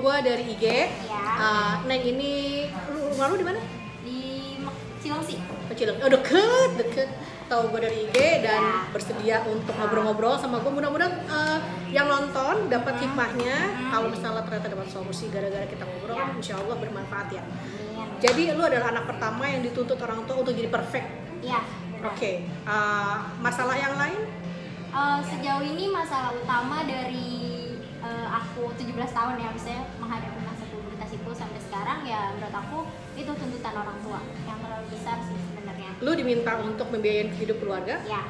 gue dari IG. Ya. Neng ini rumah lu di mana? Di Cilengsi. Cilengsi. Oh, deket. Tahu gue dari IG dan Ya. bersedia untuk ngobrol-ngobrol sama gue. Mudah-mudahan yang nonton dapat hikmahnya. Kalau misalnya ternyata dapat solusi gara-gara kita ngobrol, insya Allah bermanfaat ya. Amin. Jadi lu adalah anak pertama yang dituntut orang tua untuk jadi perfect. Iya. Oke. Masalah yang lain? Sejauh ini masalah utama dari aku 17 tahun ya, misalnya menghadapi masa pubertas itu sampai sekarang ya, menurut aku itu tuntutan orang tua yang terlalu besar sih sebenarnya. Lu diminta untuk membiayain hidup keluarga? Ya.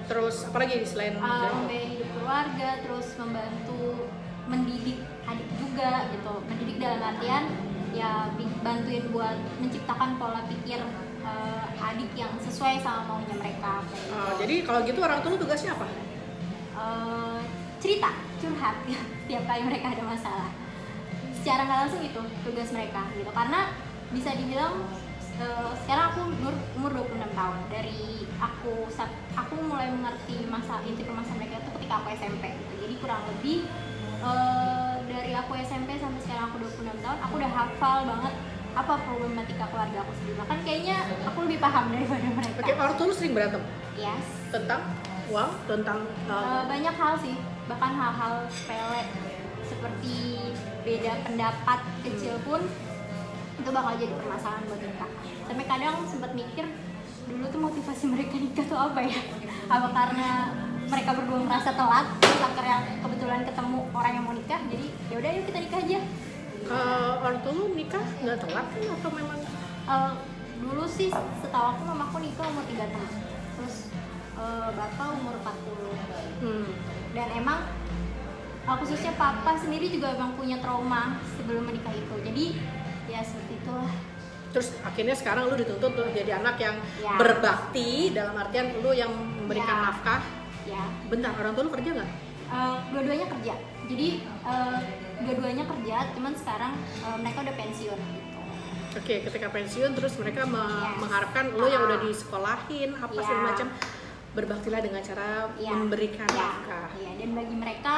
Terus apalagi selain Membiayai hidup keluarga, terus membantu mendidik adik juga gitu. Mendidik dalam artian ya bantuin buat menciptakan pola pikir adik yang sesuai sama maunya mereka. Jadi kalau gitu orang tua lu tugasnya apa? Cerita, curhat setiap kali mereka ada masalah. Secara nggak langsung itu tugas mereka gitu. Karena bisa dibilang sekarang aku umur 26 tahun. Dari aku mulai mengerti inti permasalahan mereka itu ketika aku SMP gitu. Jadi kurang lebih dari aku SMP sampai sekarang aku 26 tahun, aku udah hafal banget apa problematika keluarga aku sendiri. Bahkan kayaknya aku lebih paham daripada mereka. Oke, orang tua lu sering berantem? Yes. Tentang uang? Tentang banyak hal sih, bahkan hal-hal sepele seperti beda pendapat kecil pun itu bakal jadi permasalahan buat nikah. Sampai kadang sempat mikir dulu tuh motivasi mereka nikah tuh apa ya? Apa karena mereka berdua merasa telat, terus akhirnya kebetulan ketemu orang yang mau nikah, jadi ya udah yuk kita nikah aja. orang tua lu nikah nggak telat kan atau memang? Dulu sih setahu aku mamaku nikah umur 36, terus bapak umur 40. Dan emang khususnya papa sendiri juga emang punya trauma sebelum menikah itu, jadi ya seperti itulah. Terus akhirnya sekarang lu dituntut untuk jadi anak yang Ya. berbakti, dalam artian lu yang memberikan Ya. nafkah. Ya. Bentar, orang tua lu kerja nggak? Dua-duanya kerja, jadi dua-duanya kerja, cuman sekarang mereka udah pensiun gitu. Oke, ketika pensiun terus mereka Yes. mengharapkan lu yang udah disekolahin apa Ya. segala macam, berbaktilah dengan cara Ya. memberikan Ya. nafkah. Ya, dan bagi mereka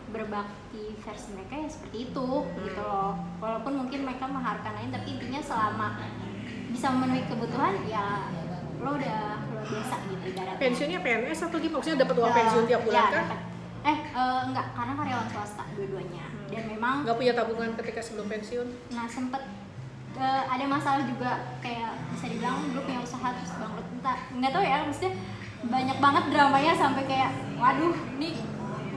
berbakti versi mereka ya seperti itu gitu loh. Walaupun mungkin mereka mengharapkan lain, tapi intinya selama bisa memenuhi kebutuhan ya lo udah luar biasa gitu ibaratnya. Pensiunnya PNS atau gimana? Maksudnya dapat uang pensiun tiap bulan ya, kan? dapat. Enggak, karena karyawan swasta dua-duanya. Dan memang Nggak punya tabungan ketika sebelum pensiun? nah sempet ada masalah juga, kayak bisa dibilang dulu punya usaha terus bangkrut, nggak tahu ya, maksudnya banyak banget dramanya sampai kayak waduh ini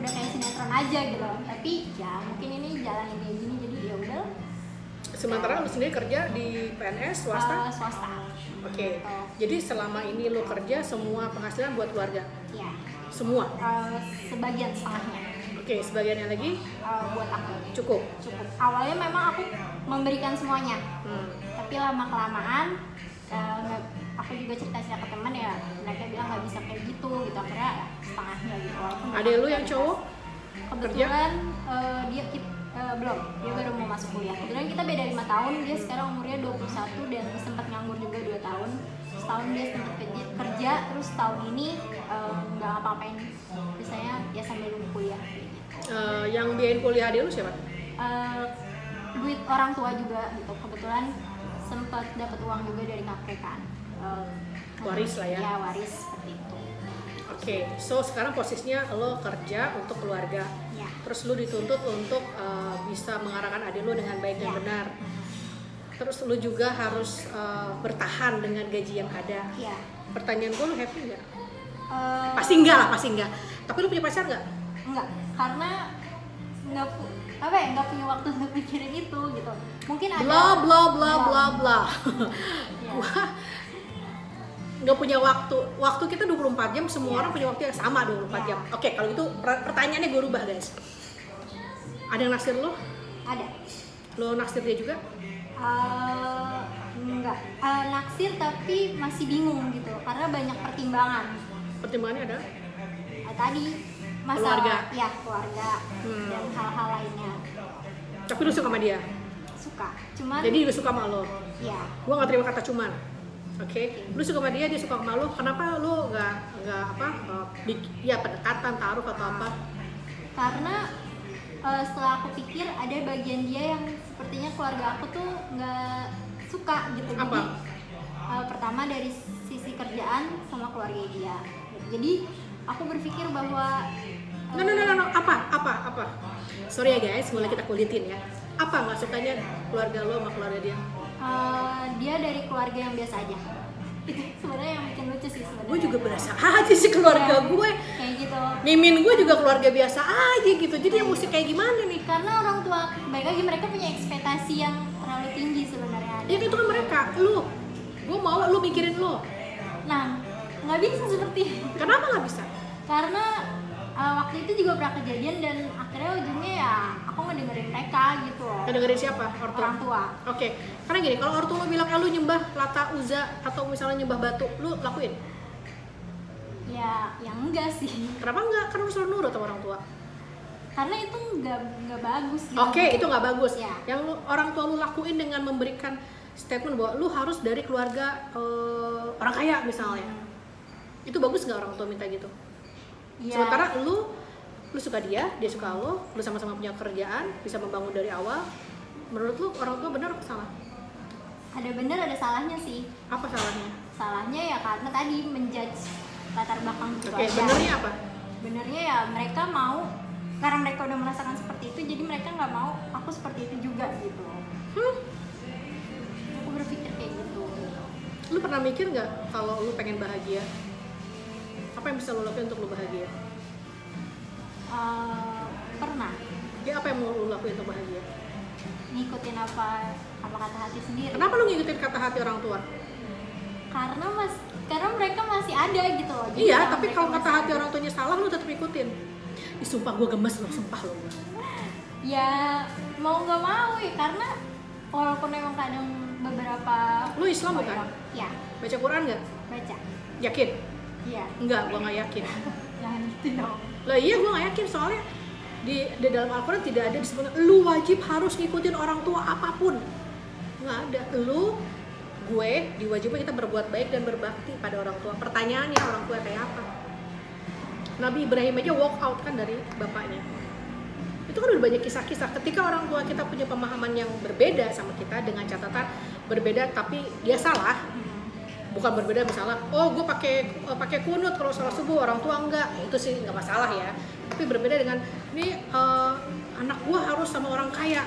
udah kayak sinetron aja gitu. Tapi ya mungkin ini jalan yang kayak gini, jadi ya udah. Sementara lu sendiri kerja di PNS swasta? Swasta. Oke. Jadi selama ini lu kerja semua penghasilan buat keluarga? Ya. Semua? Sebagian setengahnya. Oke, sebagiannya lagi Buat aku. cukup? Cukup. Awalnya memang aku memberikan semuanya. Tapi lama kelamaan aku juga cerita ke teman ya, mereka bilang nggak bisa kayak gitu akhirnya ya, setengahnya gitu. Ada lu yang cowok? Kebetulan dia belum, dia baru mau masuk kuliah. Kebetulan kita beda 5 tahun, dia sekarang umurnya 21 dan sempat nganggur juga 2 tahun. Setahun dia sempat kerja, terus tahun ini nggak ngapa-ngapain, biasanya ya sambil nunggu kuliah gitu. Yang biayain kuliah adik lu siapa? Duit orang tua juga gitu. Kebetulan sempat dapat uang juga dari kakek kan. Waris lah ya? Ya waris seperti itu. Oke, so sekarang posisinya lo kerja untuk keluarga. Ya. Terus lu dituntut untuk bisa mengarahkan adik lu dengan baik dan Ya. benar. Terus lu juga harus bertahan dengan gaji yang ada. Ya. Pertanyaan gue, lu happy nggak? Eh, Pasti enggak lah, pasti enggak. Tapi lu punya pacar nggak? Enggak, karena nggak punya waktu untuk mikirin itu gitu. Mungkin ada Bla bla bla Ya. bla bla. Ya. Wah, nggak punya waktu. Waktu kita 24 jam, semua Ya. orang punya waktu yang sama 24 Ya. jam. Oke, kalau gitu pertanyaannya gue rubah guys. Ada yang naksir lo? Ada. Lo naksir dia juga? Enggak, naksir tapi masih bingung gitu karena banyak pertimbangan. Pertimbangannya ada? Tadi masalah Keluarga. ya keluarga dan hal-hal lainnya. Tapi lu suka sama dia? Suka, cuman Jadi dia suka sama lo? ya Gue gak terima kata cuman. Oke, lu suka sama dia suka sama lo. Kenapa lu nggak apa? Ya pendekatan, taruh atau apa? karena setelah aku pikir ada bagian dia yang sepertinya keluarga aku tuh nggak suka gitu. Apa? Jadi pertama dari sisi kerjaan sama keluarga dia. Jadi aku berpikir bahwa No. Apa? Sorry ya guys, mulai kita kulitin ya. Apa nggak sukanya keluarga lo sama keluarga dia? dia dari keluarga yang biasa aja. Itu sebenarnya yang bikin lucu sih sebenarnya. Gue juga berasa aja sih keluarga Ya, gue. kayak gitu. Mimin gue juga keluarga biasa aja gitu. Jadi yang mesti kayak gimana nih? Karena orang tua, baik lagi mereka punya ekspektasi yang terlalu tinggi sebenarnya. Ya itu kan mereka, lu. Gue mau lu mikirin lo. Nah, nggak bisa seperti itu. Kenapa nggak bisa? Karena waktu itu juga pernah kejadian dan akhirnya ujungnya ya aku ngedengerin mereka gitu loh. Ngedengerin siapa? Orang tua. Oke, karena gini, kalau ortu lo bilang lu nyembah Lata, Uzza atau misalnya nyembah batu, lu lakuin? Ya, yang enggak sih. Kenapa enggak? Kan lu selalu nurut sama orang tua. Karena itu nggak bagus gitu. Oke, itu nggak bagus. Ya. Yang orang tua lu lakuin dengan memberikan statement bahwa lu harus dari keluarga orang kaya misalnya. Itu bagus nggak orang tua minta gitu? Ya. Sementara lu suka dia suka lu sama-sama punya kerjaan, bisa membangun dari awal. Menurut lu orang tua benar atau salah? Ada benar ada salahnya sih. Apa salahnya? Salahnya ya karena tadi menjudge latar belakang gitu Oke, aja. benernya apa? Benernya ya mereka mau, karena mereka udah merasakan seperti itu, jadi mereka nggak mau aku seperti itu juga gitu. Aku berpikir kayak gitu. Lu pernah mikir nggak kalau lu pengen bahagia? Apa yang bisa lu lakuin untuk lu bahagia? Pernah Ya apa yang mau lu lakuin untuk bahagia? ngikutin apa kata hati sendiri. Kenapa lu ngikutin kata hati orang tua? Karena mereka masih ada gitu loh. Jadi Iya, selama tapi mereka kalau masih kata hati ada, orang tuanya salah, lu tetap ikutin. Ih, sumpah gue gemes loh, sumpah lo. ya mau nggak mau ya, karena walaupun memang kadang beberapa Lu Islam bukan? Ya, Baca Quran nggak? baca. Yakin? Iya. Enggak, gue nggak yakin. Jangan gitu dong. Lah iya, gue nggak yakin soalnya di dalam Al-Quran tidak ada disebutkan lu wajib harus ngikutin orang tua apapun. Nggak ada. Gue diwajibkan kita berbuat baik dan berbakti pada orang tua. Pertanyaannya orang tua kayak apa? Nabi Ibrahim aja walk out kan dari bapaknya. Itu kan udah banyak kisah-kisah ketika orang tua kita punya pemahaman yang berbeda sama kita dengan catatan berbeda tapi dia salah. Bukan berbeda misalnya, oh gue pakai kunut kalau sholat subuh, orang tua enggak, itu sih nggak masalah ya. Tapi berbeda dengan ini anak gue harus sama orang kaya,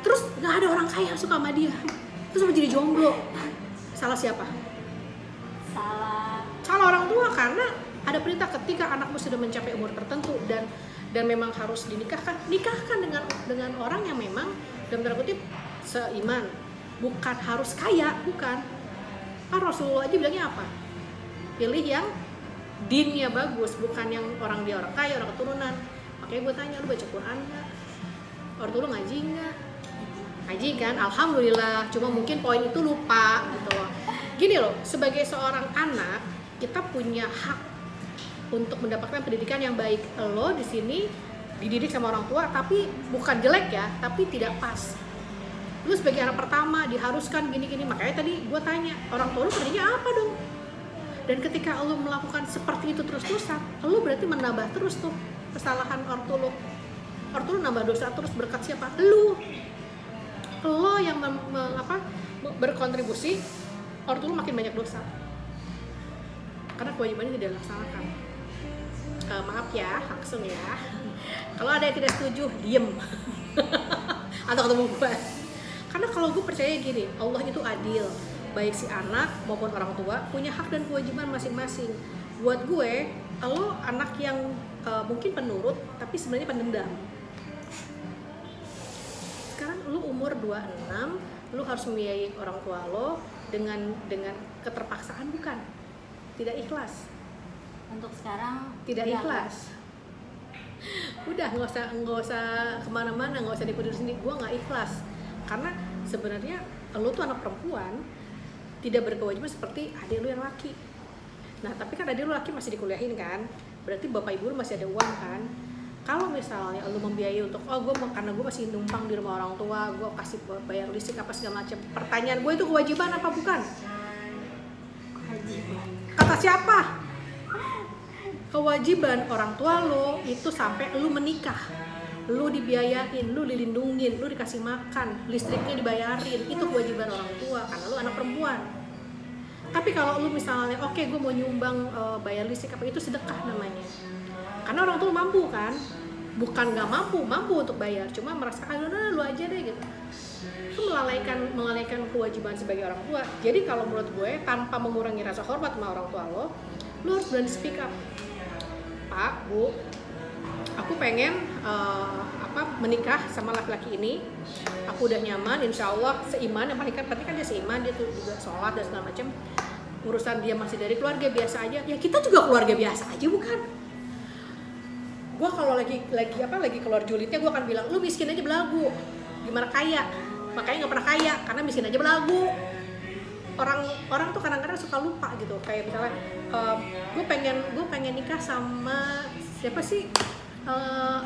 terus nggak ada orang kaya yang suka sama dia, terus sama jadi jomblo. Salah siapa? Salah orang tua, karena ada perintah ketika anakmu sudah mencapai umur tertentu dan memang harus nikahkan dengan orang yang memang dalam tanda kutip seiman, bukan harus kaya, bukan. Kan Rasulullah aja bilangnya apa? Pilih yang dinnya bagus, bukan yang orang dia orang kaya, orang keturunan. Makanya gue tanya, lu baca Quran nggak? Ortu lu ngaji nggak? Ngaji kan? Alhamdulillah. Cuma mungkin poin itu lupa gitu loh. Gini loh, sebagai seorang anak kita punya hak untuk mendapatkan pendidikan yang baik. Lo di sini dididik sama orang tua, tapi bukan jelek ya, tapi tidak pas. Lu sebagai anak pertama diharuskan gini-gini, makanya tadi gue tanya orang tua lu kerjanya apa dong? Dan ketika lu melakukan seperti itu terus-terusan, lu berarti menambah terus tuh kesalahan ortu lu nambah dosa terus, berkat siapa? Lu yang berkontribusi, ortu lu makin banyak dosa karena kewajibannya tidak dilaksanakan. Maaf ya, langsung ya. Kalau ada yang tidak setuju, diem atau ketemu gue. Karena kalau gue percaya gini, Allah itu adil, baik si anak maupun orang tua punya hak dan kewajiban masing-masing. Buat gue, lo anak yang mungkin penurut tapi sebenarnya pendendam. Sekarang lo umur 26, lo harus membiayai orang tua lo dengan keterpaksaan, bukan? Tidak ikhlas. Untuk sekarang Tidak ikhlas. Udah nggak usah kemana-mana, nggak usah dikudir sini. Gue nggak ikhlas. Karena sebenarnya lo tuh anak perempuan, tidak berkewajiban seperti adik lo yang laki. Nah tapi kan adik lo laki masih dikuliahin kan, berarti bapak ibu lo masih ada uang kan. Kalau misalnya lo membiayai untuk karena gue masih numpang di rumah orang tua, gue kasih bayar listrik apa segala macam. Pertanyaan gue itu kewajiban apa bukan? kewajiban. Kata siapa? Kewajiban orang tua lo itu sampai lo menikah. lu dibiayain, lu dilindungin, lu dikasih makan, listriknya dibayarin, itu kewajiban orang tua karena lu anak perempuan. Tapi kalau lu misalnya oke, gue mau nyumbang bayar listrik apa, itu sedekah namanya. Karena orang tua mampu kan, bukan nggak mampu untuk bayar, cuma merasa lu aja deh gitu. Itu melalaikan kewajiban sebagai orang tua. Jadi kalau menurut gue, tanpa mengurangi rasa hormat sama orang tua lo harus berani speak up. Pak, Bu, aku pengen menikah sama laki-laki ini. Aku udah nyaman, insya Allah seiman. Yang paling penting kan dia seiman, dia tuh juga sholat dan segala macam. Urusan dia masih dari keluarga biasa aja. Ya kita juga keluarga biasa aja, bukan? Gue kalau lagi keluar julidnya, gue akan bilang, lu miskin aja belagu, gimana kaya? Makanya nggak pernah kaya, karena miskin aja belagu. Orang tuh kadang-kadang suka lupa gitu, kayak misalnya gue pengen nikah sama siapa sih,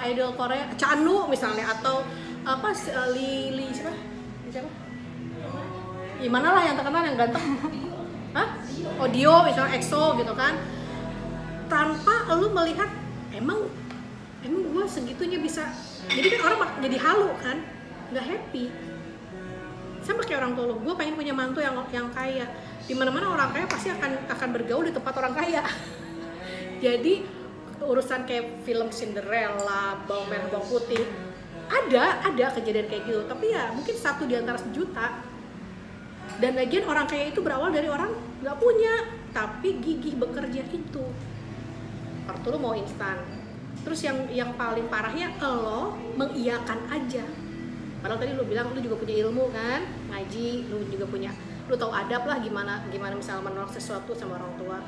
idol Korea, Chanu misalnya, atau Lili siapa? Gimana lah yang terkenal yang ganteng? Hah? Dio misalnya, EXO gitu kan? Tanpa lu melihat emang gue segitunya bisa. Jadi kan orang jadi halu kan, nggak happy. Sama kayak orang tua lo, gue pengen punya mantu yang kaya. Di mana-mana orang kaya pasti akan bergaul di tempat orang kaya. Jadi urusan kayak film Cinderella, bawang merah bawang putih, ada kejadian kayak gitu. Tapi ya mungkin 1 di antara sejuta. Dan lagian orang kaya itu berawal dari orang nggak punya, tapi gigih bekerja itu. Ortu lo mau instan. Terus yang paling parahnya lo mengiyakan aja. Padahal tadi lu bilang lu juga punya ilmu kan, ngaji, lu juga punya, lu tahu adab lah gimana misalnya menolak sesuatu sama orang tua.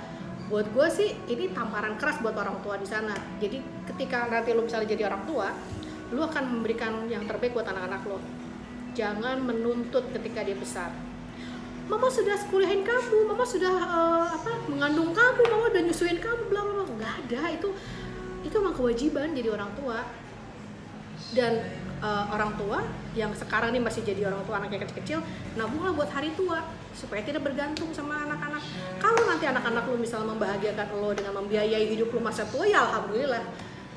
Buat gue sih ini tamparan keras buat orang tua di sana. Jadi ketika nanti lu misalnya jadi orang tua, lu akan memberikan yang terbaik buat anak-anak lo. Jangan menuntut ketika dia besar. Mama sudah kuliahin kamu, mama sudah mengandung kamu, mama udah nyusuin kamu, bla bla bla. Nggak ada, itu emang kewajiban jadi orang tua. Dan orang tua yang sekarang ini masih jadi orang tua anaknya kecil-kecil, nabunglah buat hari tua supaya tidak bergantung sama anak-anak. Kalau nanti anak-anak lu misalnya membahagiakan lo dengan membiayai hidup lu masa tua, ya alhamdulillah.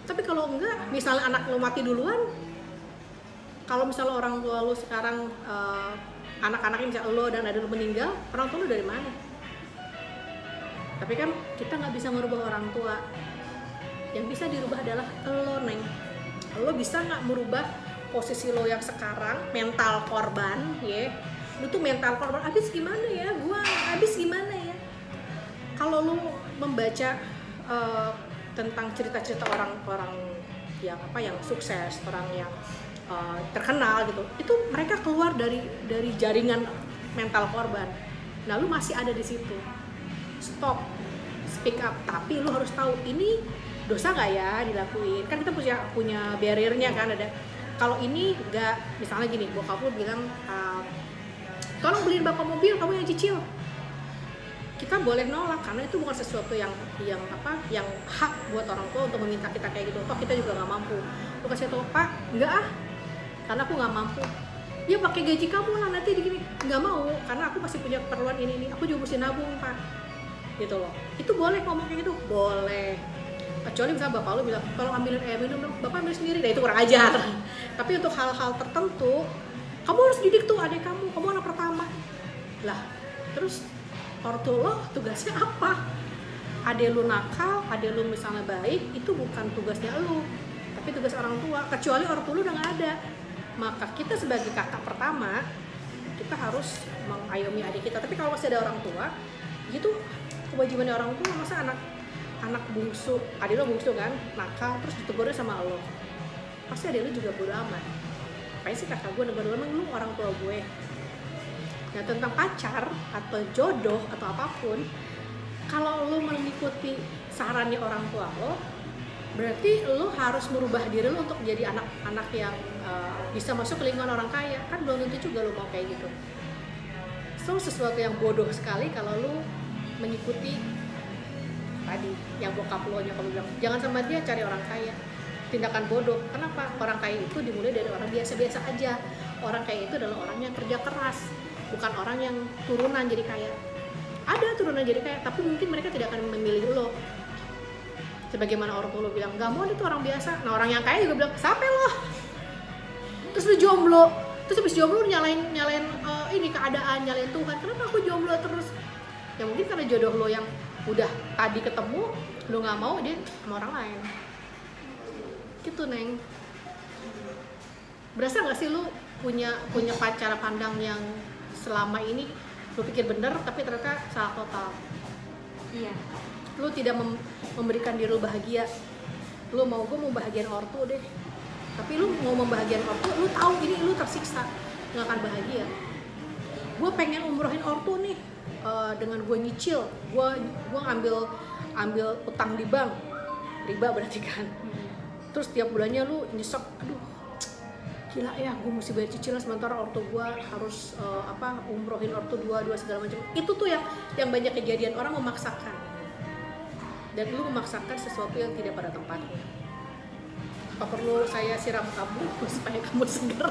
Tapi kalau enggak, misalnya anak lu mati duluan, kalau misalnya orang tua lu sekarang anak-anaknya misalnya lo dan ada lu meninggal, orang tua lu dari mana? Tapi kan kita nggak bisa merubah orang tua. Yang bisa dirubah adalah lo, Neng. Lo bisa nggak merubah posisi lo yang sekarang, mental korban, ya? Lo tuh mental korban, abis gimana ya? Abis gimana ya? Kalau lo membaca tentang cerita-cerita orang-orang yang sukses, orang yang terkenal gitu, itu mereka keluar dari jaringan mental korban. Nah, lo masih ada di situ. Stop, speak up. Tapi lo harus tahu ini dosa nggak ya dilakuin. Kan kita punya barriernya kan, ada. Kalau ini nggak, misalnya gini, bokap lu bilang tolong beliin bapak mobil, kamu yang cicil. Kita boleh nolak karena itu bukan sesuatu yang hak buat orang tua untuk meminta kita kayak gitu. Toh kita juga nggak mampu. Lu kasih tau, Pak, nggak karena aku nggak mampu. Ya pakai gaji kamu lah nanti digini. Nggak mau, karena aku masih punya keperluan ini. Aku juga mesti nabung, Pak. Gitu loh. Itu boleh ngomong kayak gitu, boleh. Kecuali misalnya bapak lu bilang, tolong ambilin air minum, bapak ambil sendiri, nah itu kurang ajar. Tapi untuk hal-hal tertentu, kamu harus didik tuh adik kamu anak pertama. Lah, terus ortu lo tugasnya apa? Adek lu nakal, adek lu misalnya baik, itu bukan tugasnya lu, tapi tugas orang tua. Kecuali ortu lu udah nggak ada, maka kita sebagai kakak pertama, kita harus mengayomi adik kita. Tapi kalau masih ada orang tua, itu kewajibannya orang tua. Masa anak bungsu, adik lo bungsu kan, nakal, terus ditegurnya sama lo, pasti adik lo juga bodo amat. Apanya sih kakak gue negur, emang lu orang tua gue. Nah, tentang pacar atau jodoh atau apapun, kalau lo mengikuti sarannya orang tua lo, berarti lo harus merubah diri lo untuk jadi anak-anak yang bisa masuk ke lingkungan orang kaya. Kan belum tentu juga lo mau kayak gitu. So, sesuatu yang bodoh sekali kalau lo mengikuti tadi yang bokap lo nyokap lo bilang, jangan sama dia cari orang kaya. Tindakan bodoh. Kenapa? Orang kaya itu dimulai dari orang biasa-biasa aja. Orang kaya itu adalah orang yang kerja keras, bukan orang yang turunan jadi kaya. Ada turunan jadi kaya, tapi mungkin mereka tidak akan memilih lo. Sebagaimana orang tua lo bilang nggak mau, dia tuh orang biasa. Nah orang yang kaya juga bilang siapa lo? Terus lu jomblo, terus habis jomblo lu nyalain ini keadaan, nyalain Tuhan. Kenapa aku jomblo terus? Ya mungkin karena jodoh lo yang udah tadi ketemu, lu nggak mau, dia sama orang lain. Gitu Neng. Berasa nggak sih lu punya cara pandang yang selama ini lu pikir bener tapi ternyata salah total? Iya. Lu tidak memberikan diri lu bahagia. Lu mau, gue mau bahagian ortu deh, tapi lu mau membahagiain ortu, lu tahu ini lu tersiksa, nggak akan bahagia. Gue pengen umrohin ortu nih, dengan gue nyicil, gue ambil utang di bank, riba berarti kan. Terus tiap bulannya lu nyesek, aduh gila ya, gue mesti bayar cicilan sementara ortu gue harus umrohin ortu dua segala macam. Itu tuh yang banyak kejadian, orang memaksakan, dan lu memaksakan sesuatu yang tidak pada tempatnya. Apa perlu saya siram kamu supaya kamu seger?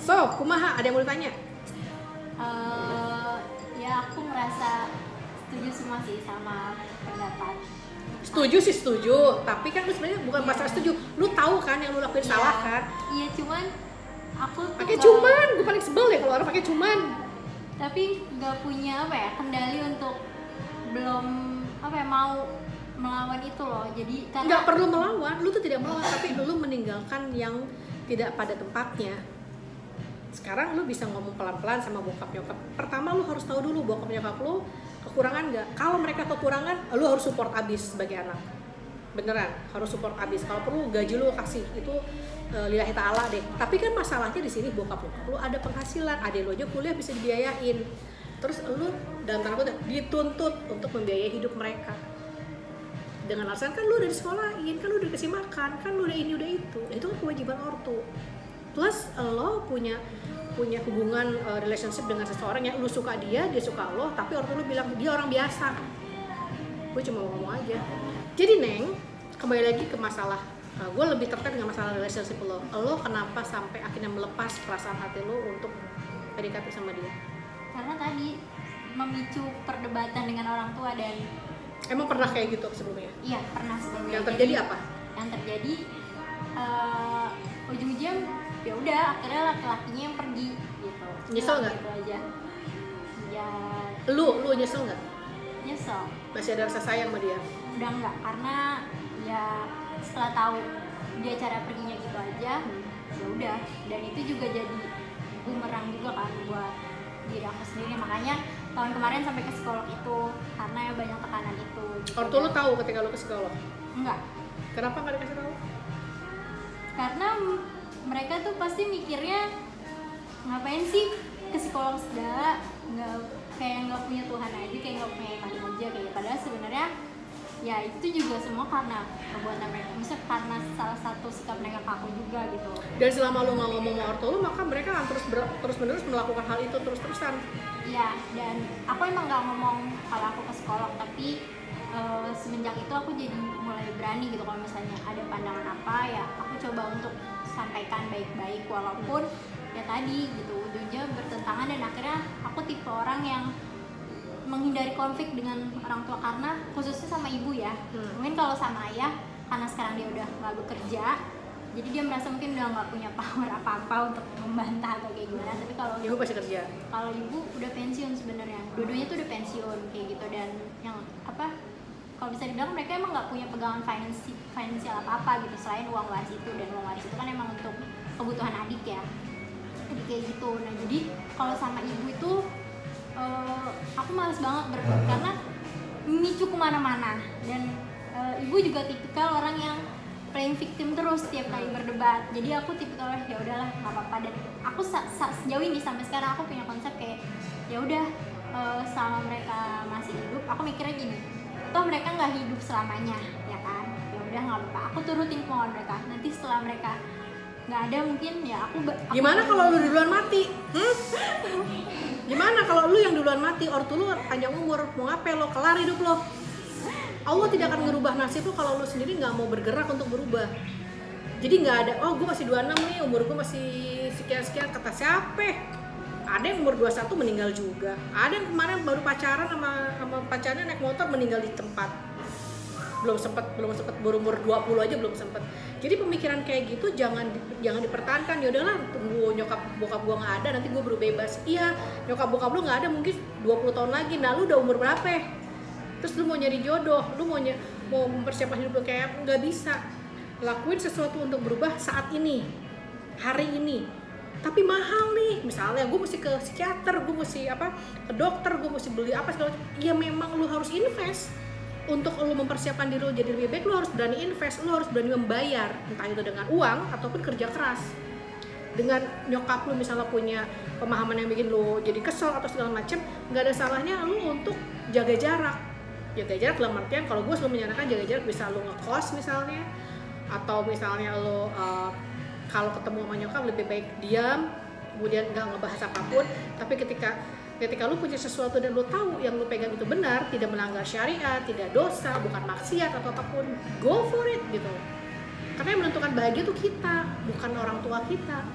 So, kumaha, ada yang mau ditanya? Ya aku merasa setuju semua sih sama pendapat. Setuju, tapi kan lu sebenarnya bukan masalah setuju, lu tahu kan yang lu lakuin salah kan? Iya, cuman aku tuh pakai cuman, gue paling sebel ya kalau orang pakai cuman. Tapi nggak punya kendali untuk belum mau melawan itu loh. Jadi karena nggak perlu melawan, lu tuh tidak melawan, tapi lu meninggalkan yang tidak pada tempatnya. Sekarang lu bisa ngomong pelan-pelan sama bokap nyokap. Pertama lu harus tahu dulu bokap nyokap lu kekurangan nggak. Kalau mereka kekurangan, lu harus support abis sebagai anak. Beneran, harus support abis. Kalau perlu gaji lu kasih, itu lillahi ta'ala deh. Tapi kan masalahnya di sini bokap nyokap lu ada penghasilan, adek lu aja kuliah bisa dibiayain. Terus lu dalam tanda kutip dituntut untuk membiayai hidup mereka. Dengan alasan kan lu udah disekolahin, kan lu udah dikasih makan, kan lu udah ini udah itu. Itu kan kewajiban ortu. Plus lo punya hubungan relationship dengan seseorang yang lu suka dia suka lo, tapi ortu lu bilang dia orang biasa. Gue cuma ngomong aja. Jadi Neng, kembali lagi ke masalah, gue lebih terkait dengan masalah relationship lo. Lo kenapa sampai akhirnya melepas perasaan hati lo untuk PDKT sama dia? Karena tadi memicu perdebatan dengan orang tua. Dan emang pernah kayak gitu sebelumnya? Iya, pernah sebelumnya. Yang terjadi apa? Yang terjadi ujung-ujung ya udah akhirnya laki-lakinya yang pergi gitu. Nyesel nggak? Gitu aja. Ya. Lu nyesel nggak? Nyesel. Masih ada rasa sayang sama dia? Udah enggak, karena ya setelah tahu dia cara perginya gitu aja, ya udah. Dan itu juga jadi bumerang juga kan buat diri aku sendiri. Makanya tahun kemarin sampai ke psikolog itu karena ya banyak tekanan itu gitu. Ortu lu tahu ketika lu ke psikolog? Enggak. Kenapa nggak dikasih tahu? Karena mereka tuh pasti mikirnya ngapain sih ke psikolog segala, nggak punya Tuhan aja, kayak nggak punya Tuhan aja kayak. Padahal sebenarnya ya itu juga semua karena perbuatan mereka, misalnya karena salah satu sikap mereka ke aku juga gitu. Dan selama lu nggak ngomong sama ortu lu, maka mereka akan terus menerus melakukan hal itu terus-terusan. Ya, dan aku emang nggak ngomong kalau aku ke psikolog, tapi semenjak itu aku jadi mulai berani gitu. Kalau misalnya ada pandangan apa ya aku coba untuk sampaikan baik-baik, walaupun ya tadi gitu ujungnya bertentangan. Dan akhirnya aku tipe orang yang menghindari konflik dengan orang tua, karena khususnya sama ibu ya. Mungkin kalau sama ayah, karena sekarang dia udah nggak bekerja, jadi dia merasa mungkin udah nggak punya power apa-apa untuk membantah atau kayak gimana. Tapi kalau ibu pasti kerja. Kalau ibu udah pensiun sebenarnya, dua-duanya tuh udah pensiun kayak gitu. Dan yang kalau bisa dibilang mereka emang nggak punya pegangan finansial apa-apa gitu selain uang waris itu. Dan uang waris itu kan emang untuk kebutuhan adik ya, jadi kayak gitu. Nah jadi kalau sama ibu itu aku males banget berdebat karena memicu kemana-mana. Dan ibu juga tipikal orang yang playing victim terus tiap kali berdebat. Jadi aku tipikal ya udahlah nggak apa-apa. Dan aku sejauh ini sampai sekarang aku punya konsep kayak ya udah selama mereka masih hidup, aku mikirnya gini, toh mereka nggak hidup selamanya ya kan, ya udah nggak apa-apa, aku turutin kemauan mereka. Nanti setelah mereka nggak ada mungkin ya aku gimana kalau lu duluan mati? Gimana kalau lu yang duluan mati, ortu lu panjang umur, mau ngapain lo, kelar hidup lo. Allah tidak akan ngerubah nasib lu kalau lu sendiri nggak mau bergerak untuk berubah. Jadi nggak ada, oh gue masih 26 nih, umur gue masih sekian-sekian, kata siapa? Ada yang umur 21 meninggal juga. Ada yang kemarin baru pacaran sama pacarnya naik motor meninggal di tempat. Belum sempat berumur 20 aja belum sempat. Jadi pemikiran kayak gitu jangan dipertahankan. Ya udahlah, tunggu nyokap bokap gua nggak ada, nanti gua baru bebas. Iya, nyokap bokap lu nggak ada mungkin 20 tahun lagi. Nah, lu udah umur berapa ya? Terus lu mau nyari jodoh, lu mau mempersiapkan hidup lu, kayak nggak bisa. Lakuin sesuatu untuk berubah saat ini, hari ini. Tapi mahal nih, misalnya gue mesti ke psikiater, gue mesti ke dokter, gue mesti beli apa segala macam. Ya memang lu harus invest. Untuk lu mempersiapkan diri lu jadi lebih baik, lu harus berani invest, lu harus berani membayar, entah itu dengan uang ataupun kerja keras. Dengan nyokap lu misalnya punya pemahaman yang bikin lu jadi kesel atau segala macam, nggak ada salahnya lu untuk jaga jarak. Jaga jarak dalam artian, kalau gue selalu menyarankan jaga jarak, bisa lu ngekos misalnya, atau misalnya lu kalau ketemu sama nyokap lebih baik diam, kemudian nggak ngebahas apapun. Tapi ketika lu punya sesuatu dan lu tahu yang lu pegang itu benar, tidak melanggar syariat, tidak dosa, bukan maksiat atau apapun, go for it gitu. Karena yang menentukan bahagia itu kita, bukan orang tua kita.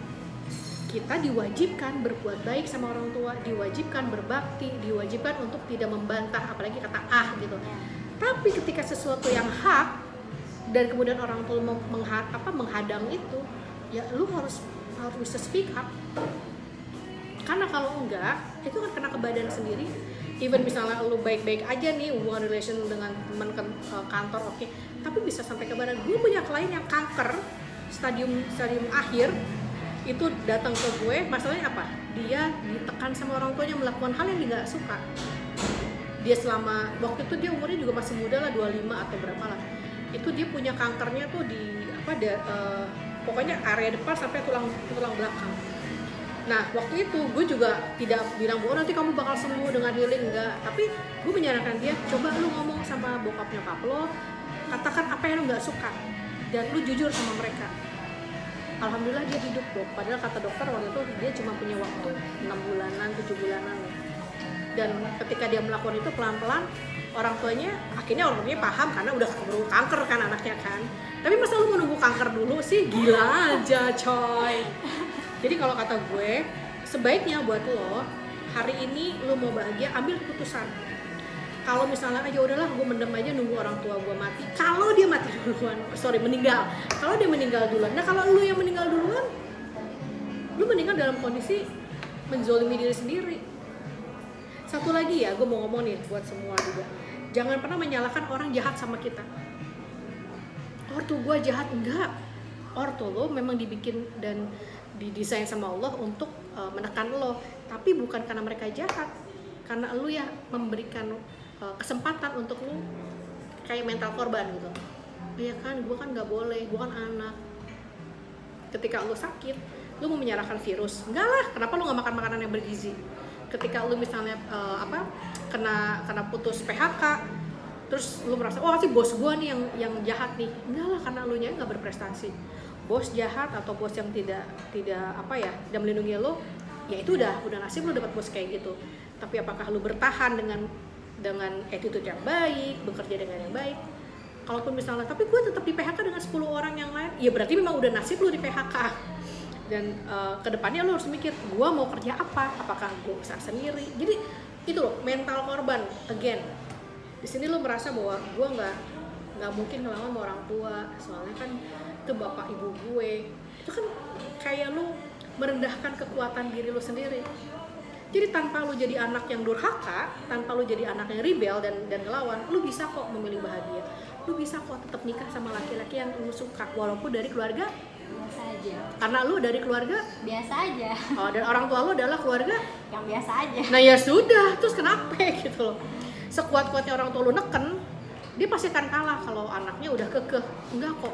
Kita diwajibkan berbuat baik sama orang tua, diwajibkan berbakti, diwajibkan untuk tidak membantah, apalagi kata gitu. Tapi ketika sesuatu yang hak dan kemudian orang tua menghadang itu, ya lu harus bisa speak up. Karena kalau enggak, itu kan kena ke badan sendiri. Even misalnya lu baik-baik aja nih, hubungan relation dengan teman kantor oke, tapi bisa sampai ke badan. Gue punya klien yang kanker stadium akhir, itu datang ke gue, masalahnya apa? Dia ditekan sama orang tuanya melakukan hal yang dia nggak suka. Dia selama waktu itu dia umurnya juga masih muda lah, 25 atau berapa lah. Itu dia punya kankernya tuh di pokoknya area depan sampai tulang belakang. Nah, waktu itu gue juga tidak bilang bahwa nanti kamu bakal sembuh dengan healing, enggak. Tapi gue menyarankan dia, coba lu ngomong sama bokap nyokap lo, katakan apa yang lu nggak suka, dan lu jujur sama mereka. Alhamdulillah dia hidup dok. Padahal kata dokter waktu itu dia cuma punya waktu 6 bulanan, 7 bulanan. Dan ketika dia melakukan itu pelan-pelan, orang tuanya paham karena udah keburu kanker kan anaknya kan. Tapi masa lu menunggu kanker dulu sih, gila aja coy. Jadi kalau kata gue, sebaiknya buat lo hari ini lo mau bahagia, ambil keputusan. Kalau misalnya aja udahlah gue mendem aja nunggu orang tua gue mati. Kalau dia mati duluan, meninggal. Kalau dia meninggal duluan, nah kalau lo yang meninggal duluan, lo meninggal dalam kondisi menzolimi diri sendiri. Satu lagi ya, gue mau ngomong nih buat semua juga. Jangan pernah menyalahkan orang jahat sama kita. Ortu gue jahat, enggak. Ortu lo memang dibikin dan didesain sama Allah untuk menekan lo, tapi bukan karena mereka jahat, karena lo ya memberikan kesempatan untuk lo kayak mental korban gitu. Ya kan, gue kan nggak boleh, gue kan anak. Ketika lo sakit, lo mau menyalahkan virus, enggak lah, kenapa lo nggak makan makanan yang bergizi? Ketika lo misalnya kena putus PHK, terus lo merasa sih bos gue nih yang jahat nih, enggak lah, karena lo nya nggak berprestasi. Bos jahat atau bos yang tidak melindungi lo, ya itu udah nasib lo dapat bos kayak gitu. Tapi apakah lo bertahan dengan attitude yang baik, bekerja dengan yang baik? Kalaupun misalnya, tapi gue tetap di PHK dengan 10 orang yang lain, ya berarti memang udah nasib lo di PHK. Dan kedepannya lo harus mikir, gue mau kerja apa? Apakah gue bisa sendiri? Jadi itu loh, mental korban. Again, di sini lo merasa bahwa gue nggak mungkin ngelawan sama orang tua, soalnya kan itu bapak ibu gue. Itu kan kayak lo merendahkan kekuatan diri lo sendiri. Jadi tanpa lo jadi anak yang durhaka, tanpa lo jadi anak yang rebel dan ngelawan, lo bisa kok memilih bahagia. Lo bisa kok tetap nikah sama laki-laki yang lo suka, walaupun dari keluarga biasa aja. Karena lo dari keluarga biasa aja. Oh, dan orang tua lo adalah keluarga yang biasa aja. Nah ya sudah, terus kenapa gitu loh? Sekuat-kuatnya orang tua lo neken, dia pasti akan kalah kalau anaknya udah kekeh. Enggak kok,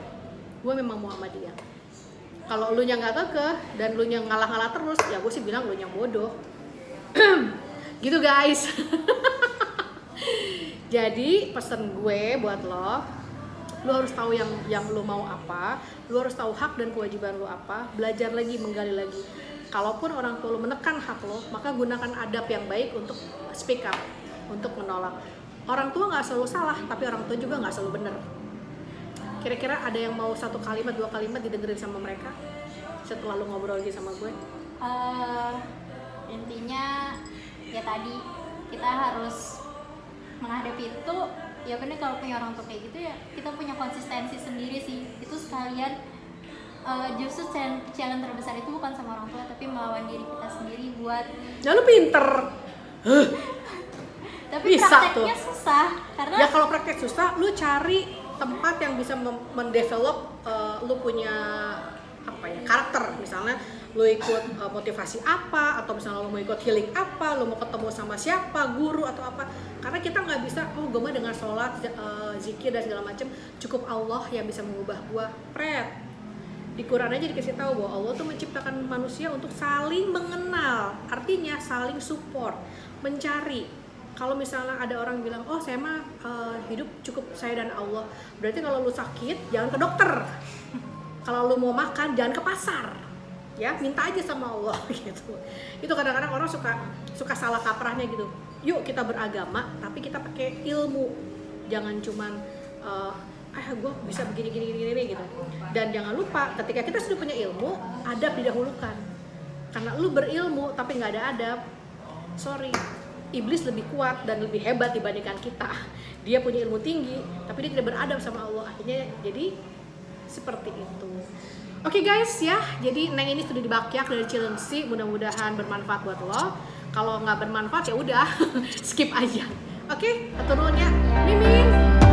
gue memang mau sama dia. Kalau lu nya nggak kekeh dan lu nya ngalah-ngalah terus, ya gue sih bilang lu nya bodoh. Gitu guys. Jadi pesan gue buat lo harus tahu yang lo mau apa, lo harus tahu hak dan kewajiban lo apa, belajar lagi, menggali lagi. Kalaupun orang tua lo menekan hak lo, maka gunakan adab yang baik untuk speak up, untuk menolak. Orang tua nggak selalu salah, tapi orang tua juga nggak selalu benar. Kira-kira ada yang mau 1 kalimat, 2 kalimat didengerin sama mereka setelah lo ngobrol lagi sama gue? intinya ya tadi kita harus menghadapi itu. Ya bener, kalau punya orang tua kayak gitu ya kita punya konsistensi sendiri sih. Itu sekalian justru challenge terbesar itu bukan sama orang tua tapi melawan diri kita sendiri buat. Ya lu pinter. Tapi Bisa prakteknya tuh. susah karena Ya kalau praktek susah, lu cari tempat yang bisa mendevelop lu punya apa ya, karakter. Misalnya lu ikut motivasi apa, atau misalnya lu mau ikut healing apa, lu mau ketemu sama siapa, guru atau apa. Karena kita nggak bisa, oh gue mah dengan sholat, zikir dan segala macam, cukup Allah yang bisa mengubah gua. Pret. Di Quran aja dikasih tahu bahwa Allah tuh menciptakan manusia untuk saling mengenal. Artinya saling support, mencari. Kalau misalnya ada orang bilang, oh saya mah hidup cukup saya dan Allah, berarti kalau lu sakit jangan ke dokter. Kalau lu mau makan jangan ke pasar, ya minta aja sama Allah gitu. Itu kadang-kadang orang suka salah kaprahnya gitu. Yuk kita beragama tapi kita pakai ilmu, jangan cuman gue bisa begini gitu. Dan jangan lupa ketika kita sudah punya ilmu, adab didahulukan. Karena lu berilmu tapi nggak ada adab, sorry, iblis lebih kuat dan lebih hebat dibandingkan kita. Dia punya ilmu tinggi tapi dia tidak beradab sama Allah, akhirnya jadi seperti itu. Oke guys ya, jadi Neng ini sudah dibakyak dari Cilengsi, mudah-mudahan bermanfaat buat lo. Kalau nggak bermanfaat ya udah skip aja. Oke, atur nuhun ya. Mimin.